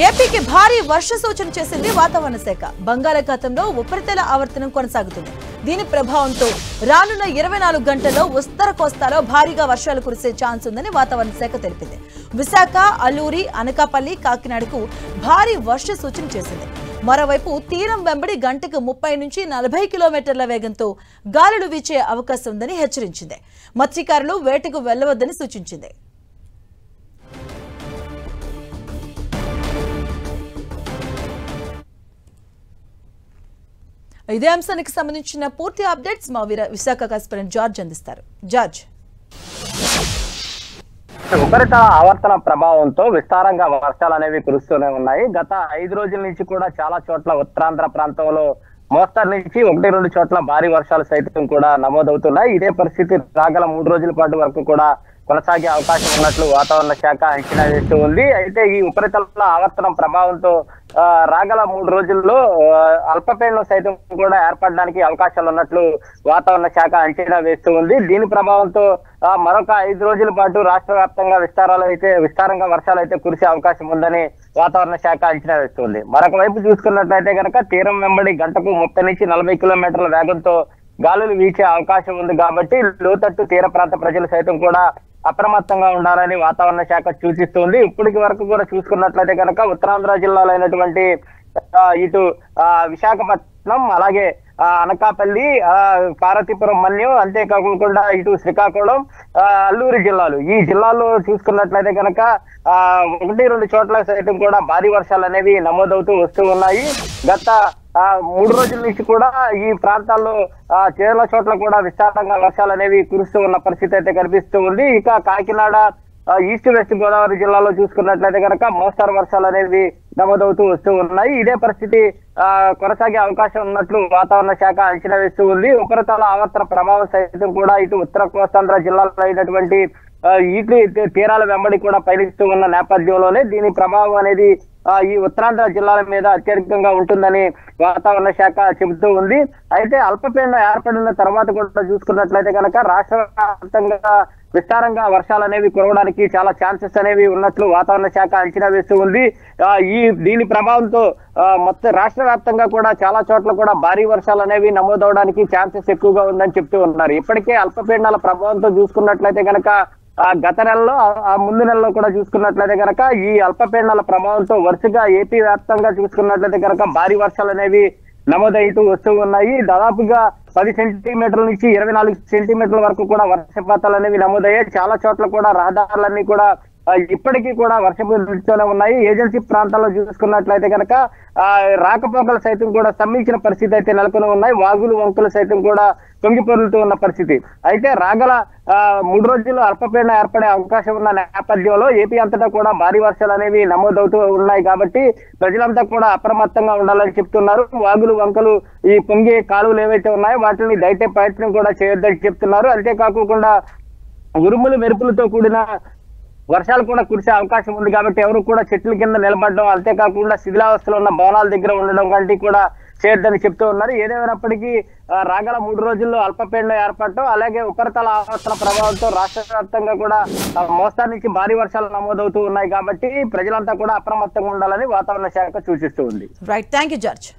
ఏపీకి భారీ వర్ష సూచన చేసింది వాతావరణ శాఖ. బంగాళాఖాతంలో ఉపరితల ఆవర్తనం కొనసాగుతుంది. దీని ప్రభావంతో రానున్న 24 గంటల్లో ఉత్తర కోస్తాలో భారీగా వర్షాలు కురిసే ఛాన్స్ ఉందని వాతావరణ శాఖ తెలిపింది. విశాఖ, అల్లూరి, అనకాపల్లి, కాకినాడకు భారీ వర్ష సూచన చేసింది. మరోవైపు తీరం వెంబడి గంటకు 30 నుంచి 40 కిలోమీటర్ల వేగంతో గాలులు వీచే అవకాశం ఉందని హెచ్చరించింది. మత్స్యకారులు వేటకు వెళ్లవద్దని సూచించింది. ఇదే అంశానికి సంబంధించిన పూర్తి అప్డేట్స్ మా విశాఖ కరెస్పాండెంట్ జార్జ్ అందిస్తారు. జార్జ్, ఉపరితల ఆవర్తన ప్రభావంతో విస్తారంగా వర్షాలు అనేవి కురుస్తూనే ఉన్నాయి. గత 5 రోజుల నుంచి కూడా చాలా చోట్ల ఉత్తరాంధ్ర ప్రాంతంలో మోస్తరు నుంచి 1-2 చోట్ల భారీ వర్షాలు సైతం కూడా నమోదవుతున్నాయి. ఇదే పరిస్థితి రాగల 3 రోజుల పాటు వరకు కూడా కొనసాగే అవకాశం ఉన్నట్లు వాతావరణ శాఖ అంచనా వేస్తూ ఉంది. అయితే ఈ ఉపరితల ఆవర్తనం ప్రభావంతో రాగల 3 రోజుల్లో అల్పపీడనం సైతం కూడా ఏర్పడడానికి అవకాశాలు ఉన్నట్లు వాతావరణ శాఖ అంచనా వేస్తూ ఉంది. దీని ప్రభావంతో మరొక 5 రోజుల పాటు రాష్ట్ర వ్యాప్తంగా విస్తారంగా వర్షాలు అయితే కురిసే అవకాశం ఉందని వాతావరణ శాఖ అంచనా వేస్తుంది. మరొక వైపు చూసుకున్నట్లయితే కనుక తీరం వెంబడి గంటకు 30 నుంచి 40 కిలోమీటర్ల వేగంతో గాలులు వీచే అవకాశం ఉంది. కాబట్టి లోతట్టు తీర ప్రాంత ప్రజలు సైతం కూడా అప్రమత్తంగా ఉండాలని వాతావరణ శాఖ సూచిస్తుంది. ఇప్పటికి వరకు కూడా చూసుకున్నట్లయితే కనుక ఉత్తరాంధ్ర జిల్లాలో అయినటువంటి ఇటు విశాఖపట్నం, అలాగే అనకాపల్లి, పార్వతీపురం, మన్యం, అంతేకాకుండా ఇటు శ్రీకాకుళం, అల్లూరి జిల్లాలు, ఈ జిల్లాల్లో చూసుకున్నట్లయితే కనుక 1-2 చోట్ల సైతం కూడా భారీ వర్షాలు అనేవి నమోదవుతూ వస్తూ ఉన్నాయి. గత 3 రోజుల నుంచి కూడా ఈ ప్రాంతాల్లో చాలా చోట్ల కూడా విస్తారంగా వర్షాలు అనేవి కురుస్తూ ఉన్న పరిస్థితి అయితే కనిపిస్తూ ఉంది. ఇక కాకినాడ, ఈస్ట్ వెస్ట్ గోదావరి జిల్లాలో చూసుకున్నట్లయితే కనుక మోస్తరు వర్షాలు అనేవి నమోదవుతూ వస్తూ ఉన్నాయి. ఇదే పరిస్థితి కొనసాగే అవకాశం ఉన్నట్లు వాతావరణ శాఖ అంచనా వేస్తూ ఉంది. ఉపరితల ఆవర్తన ప్రభావం సైతం కూడా ఇటు ఉత్తర కోస్తాంధ్ర జిల్లాలో అయినటువంటి ఇటు తీరాల వెంబడి కూడా పయనిస్తూ ఉన్న నేపథ్యంలోనే దీని ప్రభావం అనేది ఈ ఉత్తరాంధ్ర జిల్లాల మీద అత్యధికంగా ఉంటుందని వాతావరణ శాఖ చెబుతూ ఉంది. అయితే అల్పపీడనం ఏర్పడిన తర్వాత కూడా చూసుకున్నట్లయితే కనుక రాష్ట్ర వ్యాప్తంగా విస్తారంగా వర్షాలు అనేవి కురవడానికి చాలా ఛాన్సెస్ అనేవి ఉన్నట్లు వాతావరణ శాఖ అంచనా వేస్తూ ఉంది. దీని ప్రభావంతో మొత్తం రాష్ట్ర వ్యాప్తంగా కూడా చాలా చోట్ల కూడా భారీ వర్షాలు అనేవి నమోదవడానికి ఛాన్సెస్ ఎక్కువగా ఉందని చెప్తూ ఉన్నారు. ఇప్పటికే అల్పపీడనాల ప్రభావంతో చూసుకున్నట్లయితే కనుక గత నెలలో, ముందు నెలలో కూడా చూసుకున్నట్లయితే కనుక ఈ అల్పపీడనాల ప్రభావంతో వరుసగా ఏపీ వ్యాప్తంగా చూసుకున్నట్లయితే కనుక భారీ వర్షాలు అనేవి నమోదవుతూ వస్తూ ఉన్నాయి. దాదాపుగా 10 సెంటీమీటర్ల నుంచి 24 సెంటీమీటర్ల వరకు కూడా వర్షపాతాలు అనేవి నమోదయ్యాయి. చాలా చోట్ల కూడా రహదారులన్నీ కూడా ఇప్పటికీ కూడా వర్షపు దృష్టితోనే ఉన్నాయి. ఏజెన్సీ ప్రాంతాల్లో చూసుకున్నట్లయితే కనుక రాకపోకలు సైతం కూడా స్తంభించిన పరిస్థితి అయితే నెలకొని ఉన్నాయి. వాగులు, వంకులు సైతం కూడా పొంగిపొరులుతూ ఉన్న పరిస్థితి. అయితే రాగల 3 రోజుల్లో అల్పపీడనం ఏర్పడే అవకాశం ఉన్న నేపథ్యంలో ఏపీ అంతటా కూడా భారీ వర్షాలు అనేవి నమోదవుతూ ఉన్నాయి. కాబట్టి ప్రజలంతా కూడా అప్రమత్తంగా ఉండాలని చెప్తున్నారు. వాగులు, వంకలు, ఈ పొంగే కాలువలు ఏవైతే ఉన్నాయో వాటిని దయటే ప్రయత్నం కూడా చేయొద్దని చెప్తున్నారు. అంతేకాకుండా ఉరుములు, మెరుపులతో కూడిన వర్షాలు కూడా కురిసే అవకాశం ఉంది. కాబట్టి ఎవరు కూడా చెట్ల కింద నిలబడడం, అంతేకాకుండా శిథిలావస్థలో ఉన్న భవనాల దగ్గర ఉండడం వంటి కూడా చేయొద్దని చెప్తూ ఉన్నారు. ఏదేమైనప్పటికీ రాగల 3 రోజుల్లో అల్పపీడనం ఏర్పడటం, అలాగే ఉపరితల ఆవర్తన ప్రభావంతో రాష్ట్ర వ్యాప్తంగా కూడా మోస్తరు నుంచి భారీ వర్షాలు నమోదవుతూ ఉన్నాయి. కాబట్టి ప్రజలంతా కూడా అప్రమత్తంగా ఉండాలని వాతావరణ శాఖ సూచిస్తూ ఉంది. Right, thank you George.